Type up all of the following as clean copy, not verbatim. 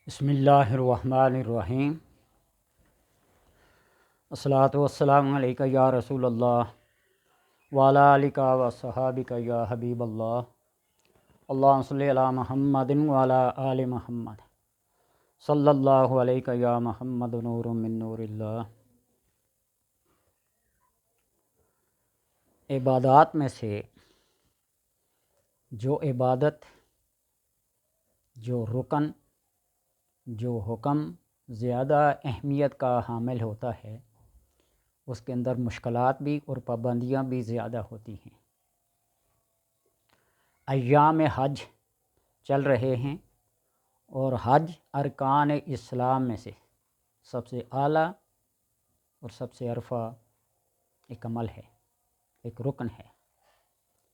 بسم اللہ الرحمن الرحیم۔ الصلاۃ والسلام علیکہ یا رسول اللہ وعلی آلکہ وصحابکہ یا حبیب اللہ۔ اللہم صلی علی محمد وعلی آل محمد صلی اللہ علیکہ یا محمد نور من نور اللہ۔ عبادات میں سے جو عبادت، جو رکن، جو حکم زیادہ اہمیت کا حامل ہوتا ہے، اس کے اندر مشکلات بھی اور پابندیاں بھی زیادہ ہوتی ہیں۔ ایام حج چل رہے ہیں اور حج ارکان اسلام میں سے سب سے اعلیٰ اور سب سے عرفہ ایک عمل ہے، ایک رکن ہے۔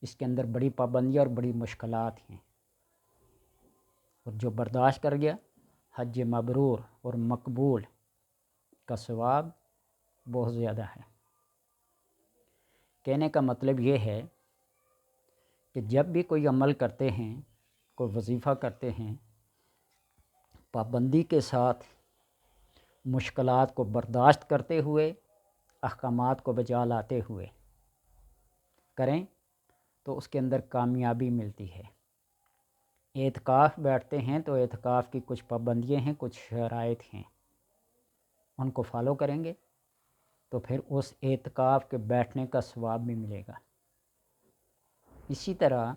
اس کے اندر بڑی پابندیاں اور بڑی مشکلات ہیں، اور جو برداشت کر گیا حج مبرور اور مقبول کا ثواب بہت زیادہ ہے۔ کہنے کا مطلب یہ ہے کہ جب بھی کوئی عمل کرتے ہیں، کوئی وظیفہ کرتے ہیں، پابندی کے ساتھ مشکلات کو برداشت کرتے ہوئے، احکامات کو بجا لاتے ہوئے کریں تو اس کے اندر کامیابی ملتی ہے۔ اعتکاف بیٹھتے ہیں تو اعتکاف کی کچھ پابندیاں ہیں، کچھ شرائط ہیں، ان کو فالو کریں گے تو پھر اس اعتکاف کے بیٹھنے کا ثواب بھی ملے گا۔ اسی طرح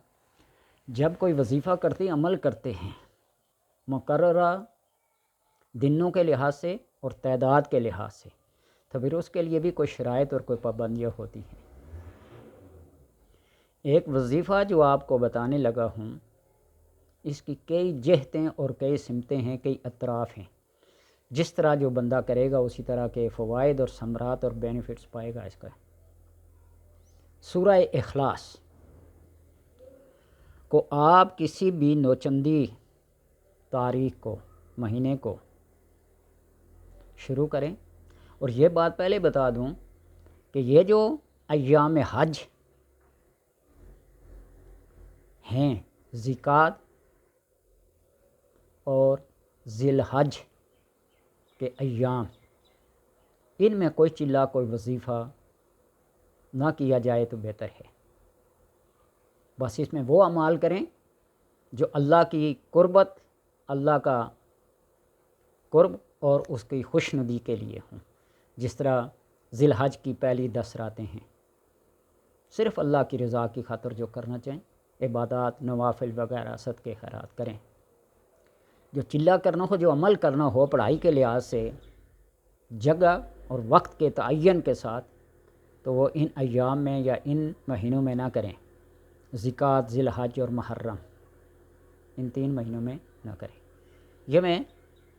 جب کوئی وظیفہ کرتے عمل کرتے ہیں مقررہ دنوں کے لحاظ سے اور تعداد کے لحاظ سے، تو پھر اس کے لیے بھی کوئی شرائط اور کوئی پابندیاں ہوتی ہیں۔ ایک وظیفہ جو آپ کو بتانے لگا ہوں، اس کی کئی جہتیں اور کئی سمتیں ہیں، کئی اطراف ہیں۔ جس طرح جو بندہ کرے گا اسی طرح کے فوائد اور ثمرات اور بینیفٹس پائے گا اس کا۔ سورہ اخلاص کو آپ کسی بھی نوچندی تاریخ کو، مہینے کو شروع کریں، اور یہ بات پہلے بتا دوں کہ یہ جو ایام حج ہیں، ذیقعدہ اور ذی الحج کے ایام، ان میں کوئی چلہ، کوئی وظیفہ نہ کیا جائے تو بہتر ہے۔ بس اس میں وہ اعمال کریں جو اللہ کی قربت، اللہ کا قرب اور اس کی خوشنودی کے لیے ہوں۔ جس طرح ذی الحج کی پہلی 10 راتیں ہیں، صرف اللہ کی رضا کی خاطر جو کرنا چاہیں، عبادات، نوافل وغیرہ، صدقے خیرات کریں۔ جو چلہ کرنا ہو، جو عمل کرنا ہو پڑھائی کے لحاظ سے، جگہ اور وقت کے تعین کے ساتھ، تو وہ ان ایام میں یا ان مہینوں میں نہ کریں۔ ذیقعدہ، ذی الحج اور محرم، ان 3 مہینوں میں نہ کریں۔ یہ میں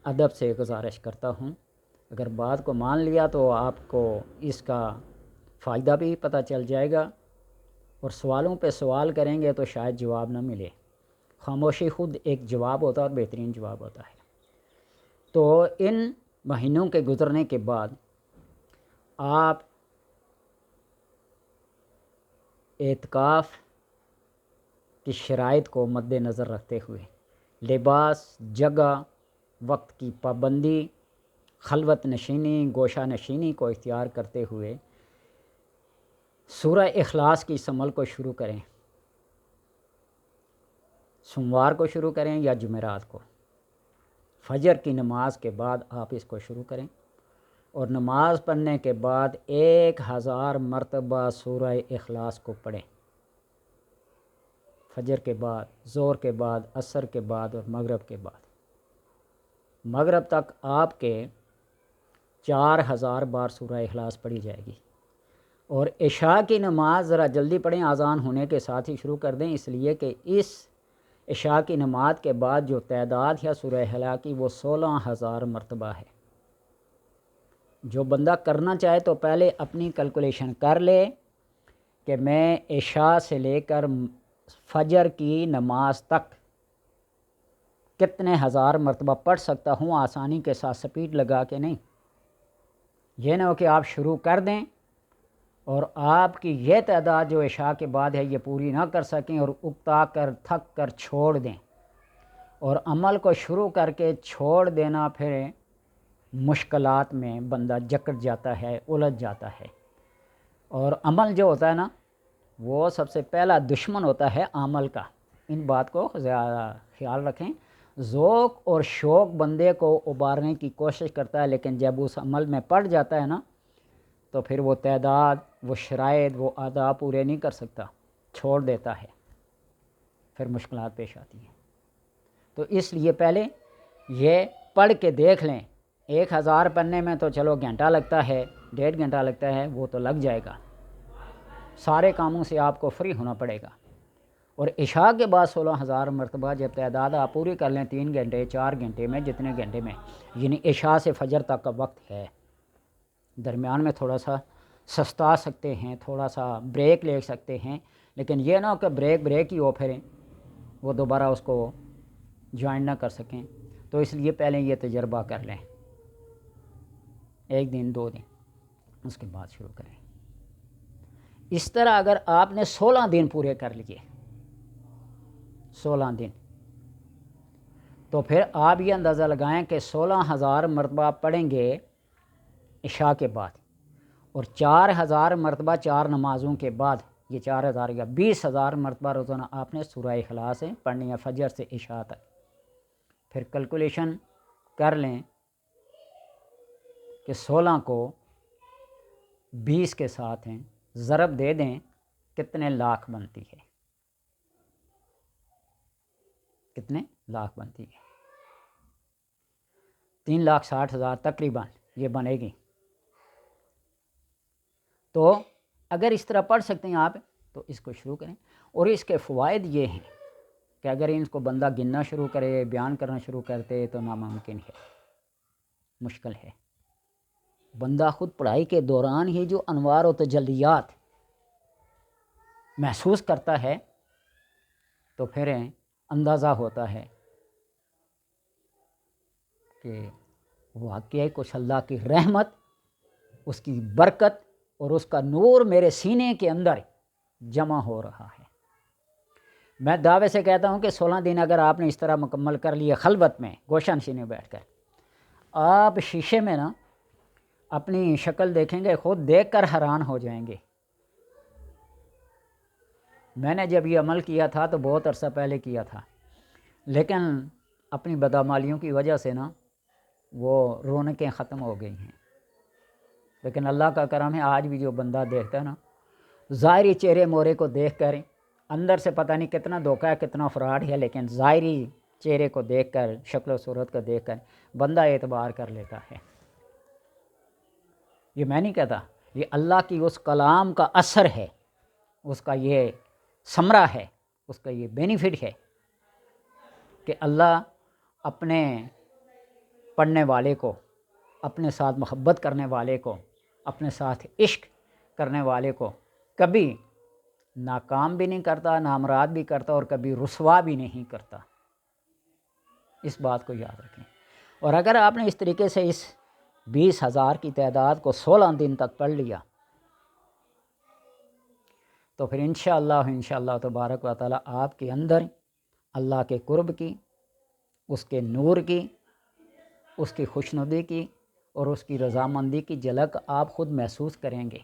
ادب سے گزارش کرتا ہوں۔ اگر بات کو مان لیا تو آپ کو اس کا فائدہ بھی پتہ چل جائے گا، اور سوالوں پہ سوال کریں گے تو شاید جواب نہ ملے۔ خاموشی خود ایک جواب ہوتا ہے اور بہترین جواب ہوتا ہے۔ تو ان مہینوں کے گزرنے کے بعد آپ اعتکاف کی شرائط کو مد نظر رکھتے ہوئے لباس، جگہ، وقت کی پابندی، خلوت نشینی، گوشہ نشینی کو اختیار کرتے ہوئے سورہ اخلاص کی اس عمل کو شروع کریں۔ سوموار کو شروع کریں یا جمعرات کو، فجر کی نماز کے بعد آپ اس کو شروع کریں، اور نماز پڑھنے کے بعد 1000 مرتبہ سورہ اخلاص کو پڑھیں۔ فجر کے بعد، ظہر کے بعد، عصر کے بعد اور مغرب کے بعد۔ مغرب تک آپ کے 4000 بار سورہ اخلاص پڑھی جائے گی۔ اور عشاء کی نماز ذرا جلدی پڑھیں، اذان ہونے کے ساتھ ہی شروع کر دیں، اس لیے کہ اس عشاء کی نماز کے بعد جو تعداد ہے سورہ اخلاص کی وہ 16000 مرتبہ ہے۔ جو بندہ کرنا چاہے تو پہلے اپنی کیلکولیشن کر لے کہ میں عشاء سے لے کر فجر کی نماز تک کتنے ہزار مرتبہ پڑھ سکتا ہوں، آسانی کے ساتھ، سپیڈ لگا کے نہیں۔ یہ نہ ہو کہ آپ شروع کر دیں اور آپ کی یہ تعداد جو عشاء کے بعد ہے یہ پوری نہ کر سکیں اور اکتا کر تھک کر چھوڑ دیں، اور عمل کو شروع کر کے چھوڑ دینا پھر مشکلات میں بندہ جکڑ جاتا ہے، الجھ جاتا ہے۔ اور عمل جو ہوتا ہے نا، وہ سب سے پہلا دشمن ہوتا ہے عمل کا۔ ان بات کو خیال رکھیں۔ ذوق اور شوق بندے کو ابارنے کی کوشش کرتا ہے، لیکن جب اس عمل میں پڑ جاتا ہے نا تو پھر وہ تعداد، وہ شرائط، وہ آداب پورے نہیں کر سکتا، چھوڑ دیتا ہے، پھر مشکلات پیش آتی ہیں۔ تو اس لیے پہلے یہ پڑھ کے دیکھ لیں۔ 1000 پڑھنے میں تو چلو گھنٹہ لگتا ہے، 1.5 گھنٹہ لگتا ہے، وہ تو لگ جائے گا۔ سارے کاموں سے آپ کو فری ہونا پڑے گا۔ اور عشاء کے بعد 16,000 مرتبہ جب تعداد آپ پوری کر لیں 3 گھنٹے 4 گھنٹے میں، جتنے گھنٹے میں، یعنی عشاء سے فجر تک کا وقت ہے، درمیان میں تھوڑا سا سستا سکتے ہیں، تھوڑا سا بریک لے سکتے ہیں، لیکن یہ نہ ہو کہ بریک ہی ہو پھریں وہ دوبارہ اس کو جوائن نہ کر سکیں۔ تو اس لیے پہلے یہ تجربہ کر لیں، 1 دن 2 دن، اس کے بعد شروع کریں۔ اس طرح اگر آپ نے 16 دن پورے کر لیے، 16 دن، تو پھر آپ یہ اندازہ لگائیں کہ 16,000 مرتبہ پڑھیں گے عشاء کے بعد، اور 4,000 مرتبہ 4 نمازوں کے بعد، یہ 4,000 یا 20,000 مرتبہ روزانہ آپ نے سورہ اخلاص پڑھنی ہے فجر سے عشاء تک۔ پھر کیلکولیشن کر لیں کہ 16 کو 20 کے ساتھ ہیں، ضرب دے دیں کتنے لاکھ بنتی ہے، کتنے لاکھ بنتی ہے؟ 3,60,000 تقریباً یہ بنے گی۔ تو اگر اس طرح پڑھ سکتے ہیں آپ تو اس کو شروع کریں۔ اور اس کے فوائد یہ ہیں کہ اگر ان کو بندہ گننا شروع کرے، بیان کرنا شروع کرتے تو ناممکن ہے، مشکل ہے۔ بندہ خود پڑھائی کے دوران ہی جو انوار و تجلیات محسوس کرتا ہے تو پھر اندازہ ہوتا ہے کہ واقعی کچھ اللہ کی رحمت، اس کی برکت اور اس کا نور میرے سینے کے اندر جمع ہو رہا ہے۔ میں دعوے سے کہتا ہوں کہ 16 دن اگر آپ نے اس طرح مکمل کر لیے خلوت میں، گوشہ نشینے بیٹھ کر، آپ شیشے میں نا اپنی شکل دیکھیں گے، خود دیکھ کر حیران ہو جائیں گے۔ میں نے جب یہ عمل کیا تھا تو بہت عرصہ پہلے کیا تھا، لیکن اپنی بدعمالیوں کی وجہ سے نا وہ رونقیں ختم ہو گئی ہیں۔ لیکن اللہ کا کرم ہے، آج بھی جو بندہ دیکھتا ہے نا، ظاہری چہرے مورے کو دیکھ کر اندر سے پتہ نہیں کتنا دھوکہ ہے، کتنا فراڈ ہے، لیکن ظاہری چہرے کو دیکھ کر، شکل و صورت کو دیکھ کر بندہ اعتبار کر لیتا ہے۔ یہ میں نہیں کہتا، یہ اللہ کی اس کلام کا اثر ہے، اس کا یہ ثمرہ ہے، اس کا یہ بینیفٹ ہے کہ اللہ اپنے پڑھنے والے کو، اپنے ساتھ محبت کرنے والے کو، اپنے ساتھ عشق کرنے والے کو کبھی ناکام بھی نہیں کرتا، نامراد بھی کرتا، اور کبھی رسوا بھی نہیں کرتا۔ اس بات کو یاد رکھیں۔ اور اگر آپ نے اس طریقے سے اس 20,000 کی تعداد کو 16 دن تک پڑھ لیا تو پھر انشاءاللہ تبارک و تعالی آپ کے اندر اللہ کے قرب کی، اس کے نور کی، اس کی خوشنودی کی اور اس کی رضامندی کی جھلک آپ خود محسوس کریں گے۔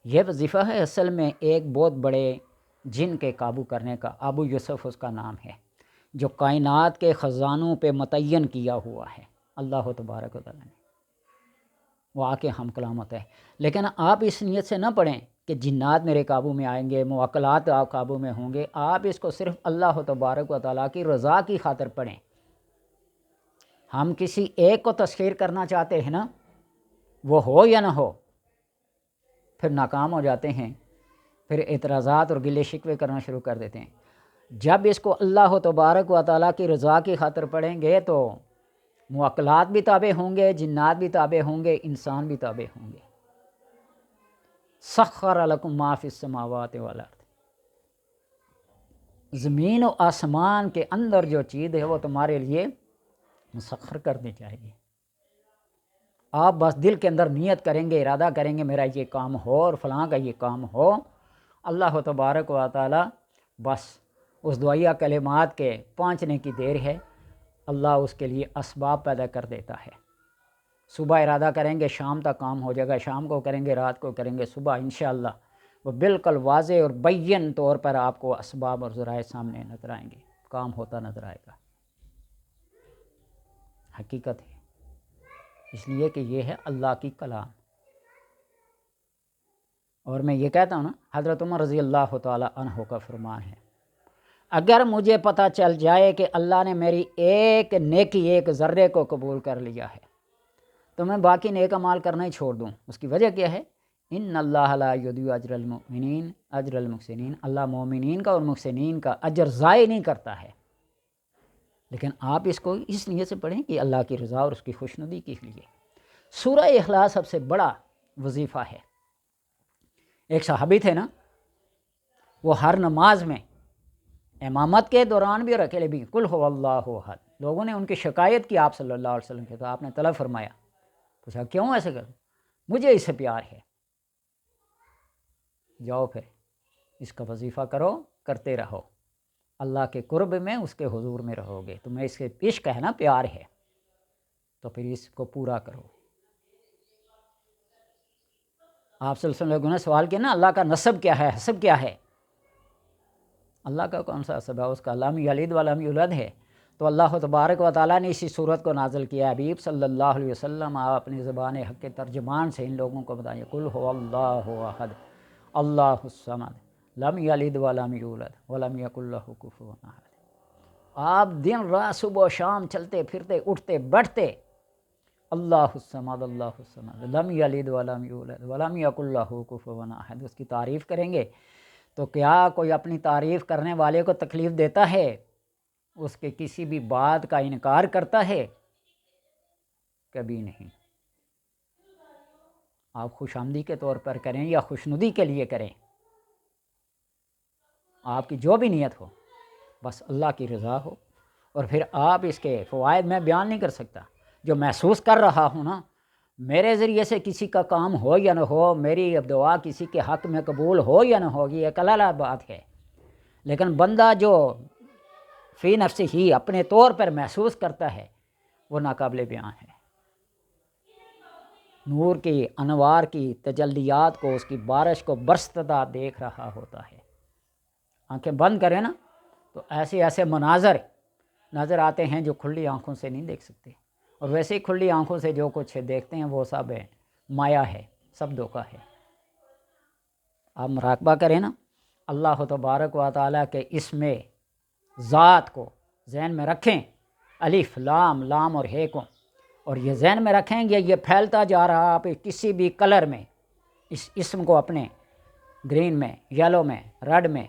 یہ وظیفہ ہے اصل میں ایک بہت بڑے جن کے قابو کرنے کا، ابو یوسف اس کا نام ہے، جو کائنات کے خزانوں پہ متعین کیا ہوا ہے اللہ تبارک و تعالی نے۔ وہ آ کے ہم کلام ہوتا ہے، لیکن آپ اس نیت سے نہ پڑھیں کہ جنات میرے قابو میں آئیں گے، موکلات آپ قابو میں ہوں گے۔ آپ اس کو صرف اللہ تبارک و تعالیٰ کی رضا کی خاطر پڑھیں۔ ہم کسی ایک کو تسخیر کرنا چاہتے ہیں نا، وہ ہو یا نہ ہو، پھر ناکام ہو جاتے ہیں، پھر اعتراضات اور گلے شکوے کرنا شروع کر دیتے ہیں۔ جب اس کو اللہ تبارک و تعالیٰ کی رضا کی خاطر پڑھیں گے تو موکلات بھی تابع ہوں گے، جنات بھی تابع ہوں گے، انسان بھی تابع ہوں گے۔ سخر لکم ما فی السماوات والارض، زمین و آسمان کے اندر جو چیز ہے وہ تمہارے لیے مسخر کر دی جائے گی۔ آپ بس دل کے اندر نیت کریں گے، ارادہ کریں گے میرا یہ کام ہو اور فلاں کا یہ کام ہو، اللہ تبارک و تعالی بس اس دعائیہ کلمات کے پہنچنے کی دیر ہے، اللہ اس کے لیے اسباب پیدا کر دیتا ہے۔ صبح ارادہ کریں گے شام تک کام ہو جائے گا، شام کو کریں گے، رات کو کریں گے، صبح انشاءاللہ وہ بالکل واضح اور بین طور پر آپ کو اسباب اور ذرائع سامنے نظر آئیں گے، کام ہوتا نظر آئے گا۔ حقیقت ہے، اس لیے کہ یہ ہے اللہ کی کلام۔ اور میں یہ کہتا ہوں نا، حضرت عمر رضی اللہ تعالی عنہ کا فرمان ہے، اگر مجھے پتہ چل جائے کہ اللہ نے میری ایک نیکی، ایک ذرے کو قبول کر لیا ہے، تو میں باقی نیک اعمال کرنا ہی چھوڑ دوں۔ اس کی وجہ کیا ہے؟ ان اللہ لا یضیع اجر المؤمنین اجر المحسنین، اللہ مومنین کا اور محسنین کا اجر ضائع نہیں کرتا ہے۔ لیکن آپ اس کو اس نیت سے پڑھیں کہ اللہ کی رضا اور اس کی خوشنودی کے لیے۔ سورہ اخلاص سب سے بڑا وظیفہ ہے۔ ایک صحابی تھے نا، وہ ہر نماز میں امامت کے دوران بھی اور اکیلے بھی قل هو اللہ احد، لوگوں نے ان کی شکایت کی آپ صلی اللہ علیہ وسلم کے، تو آپ نے طلب فرمایا، پوچھا کیوں ایسے کروں؟ مجھے اس سے پیار ہے۔ جاؤ پھر اس کا وظیفہ کرو، کرتے رہو، اللہ کے قرب میں، اس کے حضور میں رہو گے، تمہیں اس کے عشق ہے نا، پیار ہے، تو پھر اس کو پورا کرو۔ آپ صلی اللہ علیہ وسلم نے سوال کیا نا، اللہ کا نسب کیا ہے، حسب کیا ہے؟ اللہ کا کون سا حسب ہے؟ اس کا لم یلد ولم یولد ہے۔ تو اللہ تبارک و تعالیٰ نے اسی صورت کو نازل کیا۔ حبیب صلی اللہ علیہ وسلم آپ اپنی زبان حق کے ترجمان سے ان لوگوں کو بتائیں، قل هو اللہ احد اللہ الصمد لم یلد ولم یولد ولم یکن لہ کفوا احد۔ آپ دن رات صبح و شام چلتے پھرتے اٹھتے بیٹھتے اللہ الصمد لم یلد ولم یولد ولم یکن لہ کفوا احد، اس کی تعریف کریں گے۔ تو کیا کوئی اپنی تعریف کرنے والے کو تکلیف دیتا ہے؟ اس کے کسی بھی بات کا انکار کرتا ہے؟ کبھی نہیں۔ آپ خوش آمدی کے طور پر کریں یا خوشنودی کے لیے کریں، آپ کی جو بھی نیت ہو، بس اللہ کی رضا ہو۔ اور پھر آپ اس کے فوائد میں بیان نہیں کر سکتا، جو محسوس کر رہا ہوں نا، میرے ذریعے سے کسی کا کام ہو یا نہ ہو، میری اب دعا کسی کے حق میں قبول ہو یا نہ ہو، یہ ایک الگ بات ہے۔ لیکن بندہ جو فی نفس ہی اپنے طور پر محسوس کرتا ہے، وہ ناقابل بیان ہے۔ نور کی انوار کی تجلیات کو، اس کی بارش کو برستا دیکھ رہا ہوتا ہے۔ آنکھیں بند کریں نا تو ایسے ایسے مناظر نظر آتے ہیں جو کھلی آنکھوں سے نہیں دیکھ سکتے، اور ویسے ہی کھلی آنکھوں سے جو کچھ دیکھتے ہیں وہ سب ہے مایا ہے، سب دھوکہ ہے۔ آپ مراقبہ کریں نا، اللہ تبارک و تعالیٰ کے اسم ذات کو ذہن میں رکھیں، الف لام لام اور ہے کو، اور یہ ذہن میں رکھیں گے، یہ پھیلتا جا رہا، آپ کسی بھی کلر میں اس اسم کو اپنے گرین میں، یلو میں، ریڈ میں،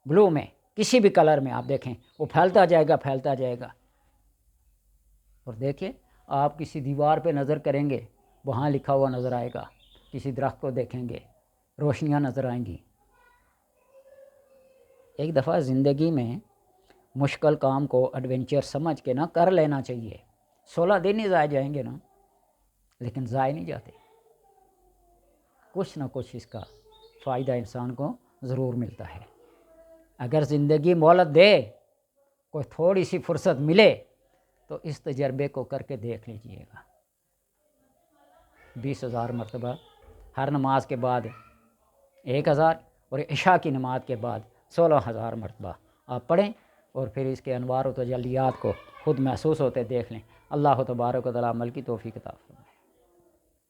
بلو میں، کسی بھی کلر میں آپ دیکھیں، وہ پھیلتا جائے گا، پھیلتا جائے گا۔ اور دیکھیں، آپ کسی دیوار پہ نظر کریں گے، وہاں لکھا ہوا نظر آئے گا، کسی درخت کو دیکھیں گے، روشنیاں نظر آئیں گی۔ ایک دفعہ زندگی میں مشکل کام کو ایڈونچر سمجھ کے نہ کر لینا چاہیے۔ 16 دن ہی ضائع جائیں گے نا، لیکن ضائع نہیں جاتے، کچھ نہ کچھ اس کا فائدہ انسان کو ضرور ملتا ہے۔ اگر زندگی مہلت دے، کوئی تھوڑی سی فرصت ملے، تو اس تجربے کو کر کے دیکھ لیجئے گا۔ 20,000 مرتبہ ہر نماز کے بعد 1,000، اور عشاء کی نماز کے بعد 16,000 مرتبہ آپ پڑھیں، اور پھر اس کے انوار و تجلیات کو خود محسوس ہوتے دیکھ لیں۔ اللہ تبارک و تعالیٰ عمل کی توفیق عطا فرمائے۔